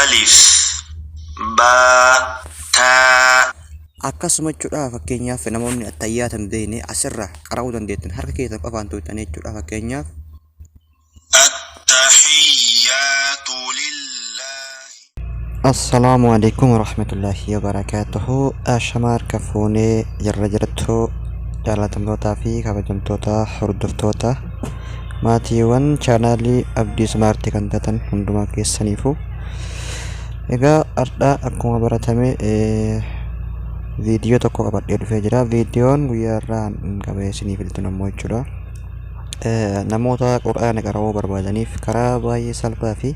alif ba ta. Akkasuma jechuudha fakkeenyaaf namoonni attayyaata hin beekne asirraa qara'uu dandeettan harka keessan qofaan tuuxanii jechuudha fakkeenyaaf التحيات لله. السلام عليكم ورحمة الله وبركاته. أشمار كفوني جرجرتو جالتمتوتا في كبجمتوتا حردفتوتا ماتيوان channelي abdii smaartii kan taatan hundumaa keessaniifuu egaa har'a akkuma baratame viidiyoo tokko qabadhee dhufee jira. Viidiyoon guyyaa irraa qabee isiniif ilaaltu namoo jechuudha. Namoota quraana qara'uu barbaadaniif karaa baay'ee salphaa fi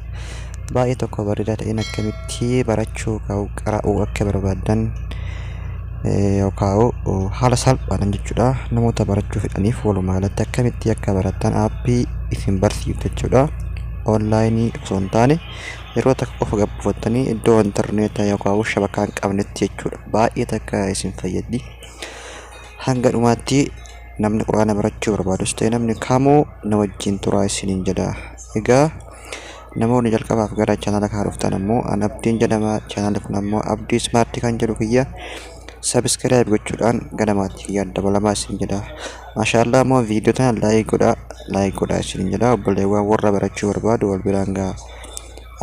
baay'ee tokko bareedaa ta'een akkamitti barachuu qara'uu akka barbaadan yookaan haala salphaadhaan jechuudha. Namoota barachuu fedhaniif walumaa galatti akkamitti akka baratan aappii isin barsiiftu jechuudha. Onlaayinii osoo hin taane yeroo takka qofa gabbuufattanii iddoo intarneetaa yookaan shabakaa hin qabnetti jechuudha. Baay'ee takka isin fayyaddi. Hanga dhumaatti namni quraana barachuu barbaadus ta'e namni kamuu na wajjin turaa isiniin jedha. Egaa namoonni jalqabaaf gara chaanala kanaa dhuftan ammoo an abdiin jedhama. Chaanalli kun ammoo abdii smaartii kan jedhu kiyya subscribe gochuudhaan ganamaatti kiyya dabalamaa isin jedha. Maashaallah ammoo viidiyoo tana laayik godhaa isin jedha. Obboleewwan warra barachuu barbaadu wal biraan ga'a.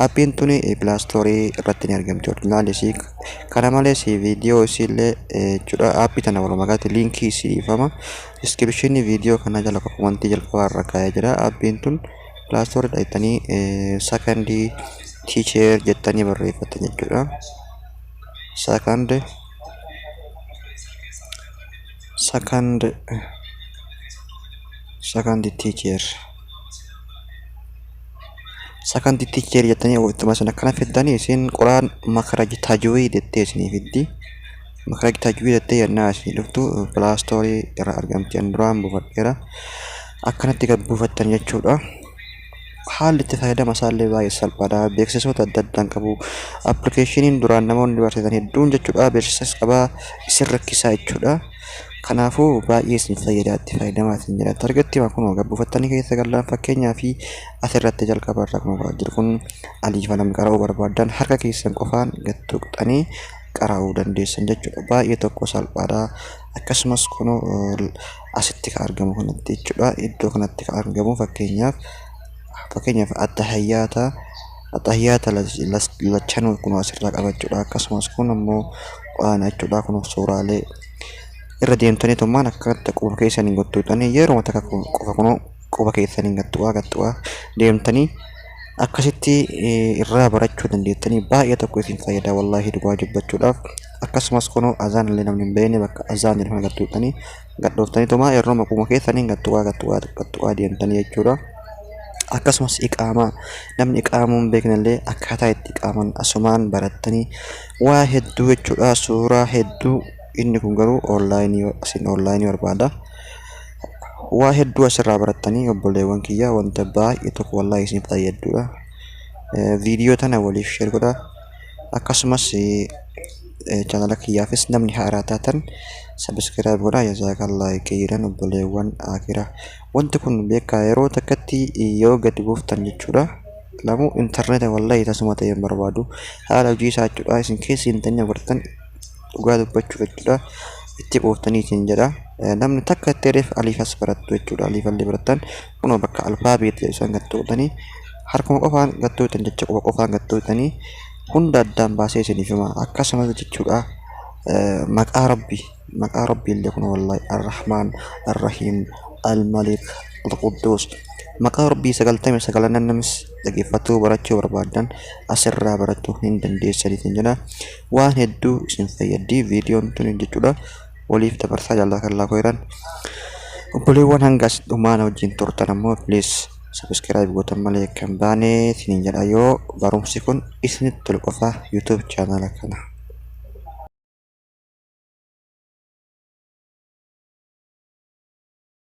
Aappiin tuni pilaastorii irratti ni argamti. Ordinaalii isii kana malees viidiyoo isiillee jechuudha. Aappii tana walumaa galatti liinkii isiifama diskiripshinii viidiyoo kana jala wanti jalqabaa irra kaa'ee jira. Aappiin tun pilaastorii dhaayitanii sakandii tiicheer jettanii barreeffatan jechuudha. Sakandii tiicheer jettanii ittuma sana kana fiddanii isin quraan makaraj tajwiid jettee isinii fiddi. Makaraj tajwiid jettee yennaa isinii dhuftu pilaastorii irra argamti. An duraan buufadheera. Akkanatti gabbuufattan jechuudha. Haalli itti fayyadama isaallee baay'ee salphaadha. Beeksisoota adda addaan qabu. Appilikeeshiniin duraan namoonni barsiisan hedduun jechuudha beeksisas qabaa isin rakkisaa jechuudha. Kanaafuu baay'ee isin fayyada. Itti fayyadamaa isin jedha. Targeetti kunoo gabbuufattanii keessa galaan fakkeenyaa fi asirratti jalqaba irraa kunoo jiru kun aliifa namni qara'uu barbaadan harka keessan qofaan gad tuqxanii qara'uu dandeessan jechuudha. Baay'ee tokko salphaadha. Akkasumas kunoo asitti kan argamu kanatti jechuudha. Iddoo kanatti kan argamu fakkeenyaaf attahiyyaata lachanuu kunoo asirraa qabachuudha. Akkasumas kun ammoo quraana jechuudha. Kunoo suuraalee irra deemtanii tummaan akkatti quba keessaniin gottuutanii yeroo takka qofa kunoo quba keessaniin gattu'aa deemtanii akkasitti irraa barachuu dandeettanii baay'ee tokko isin fayyada wallaahi dhugaa dubbachuudhaaf. Akkasumas kunoo azaan illee namni hin beekne bakka azaan illee gattuutanii gadhooftanii tumaa yeroo quba keessaniin gattu'aa deemtanii jechuudha. Akkasumas iqaamaa namni iqaamuu hin beekne illee akkaataa itti iqaaman asumaan barattanii waa hedduu jechuudha. Suuraa hedduu inni kun garuu onlaayinii barbaada. Waa hedduu asirraa barattanii obboleewwan kiyya wanta baay'ee tokko wallaahi isin fayyadudha. Viidiyoo tana waliif sheer godhaa. Akkasumas chaanala kiyyaafis namni haaraa taatan subscribe godhaa. Jazaakallaahu khairan obboleewwan akhiraa. Wanti kun beekaa yeroo takkatti yoo gadi buuftan jechuudha. Lamuu intarneeta wallaahi tasuma ta'ee hin barbaadu. Haala hojii isaa jechuudha. Isin keessi hin tanya bartan dhugaa dubbachuuf jechuudha. Itti buuftanii isin jedha. Namni takka itti reef aliifas barattu jechuudha. Aliifallee barattan kunoo bakka alfaabeet isaan gattuutanii harkuma qofaan gattuutan jecha quba qofaan gattuutanii hunda addaan baasee isiniif hima. Akkasumas jechuudha maqaa rabbii illee kunoo wallaahi arrahmaan arrahiim almalik alquddus maqaa rabbii 99 namis dhaggeeffatuu barachuu barbaadan asirraa barachuu hin dandeessaniitiin jedha. Waan hedduu isin fayyaddi viidiyoon tuni jechuudha. Waliif dabarsaa jazaakallaahu khairan. Obboleewwan hanga as dhumaan wajjin turtan ammoo please subscribe gootan malee kan baane isiniin jedha. Yoo barumsi kun isinitti tolu qofa YouTube chaanala kana